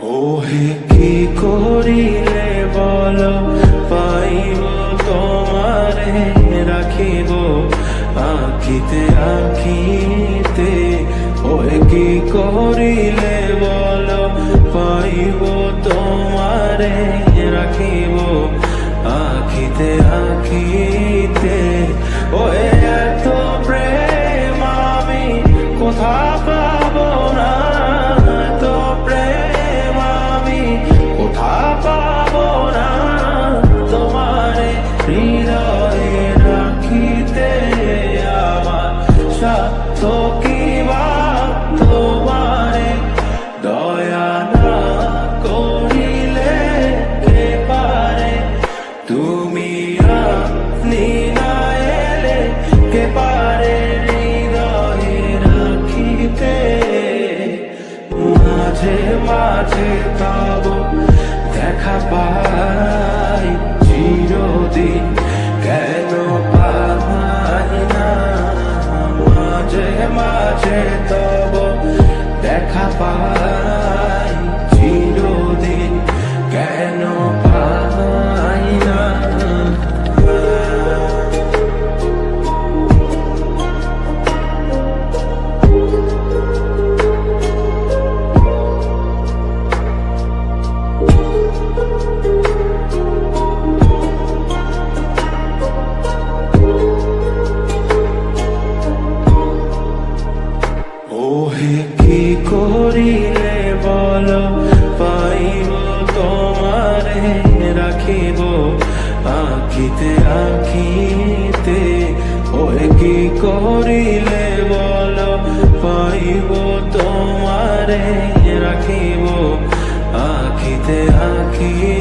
ওহে কি করিলে বল পাইব তোমারে রাখিব আখিতে আখিতে। ওহে কি করিলে বল পাইব তোমারে রাখিব আখিতে আখিতে। ওহে এত প্রেম আমি কোথা পাব না, এত প্রেম আমি কোথা পাব না। তোমারে হৃদয়ে রাখিতে আমার সাধ্য কি বা তোমারে দয়া না করিলে কে পারে। তুমি আপনি না এলে কে পারে হৃদয়ে রাখিতে। মাঝে মাঝে তব দেখা পাই চিরদিন কেন পাই না। মাঝে মাঝে তব দেখা পাই চিরদিন কেন পাই না। ওহে কি করিলে বল পাইব তোমারে রাখিব আখিতে আখিতে। ওহে কি করিলে বল পাইব তোমারে রাখিব আখিতে আখিতে।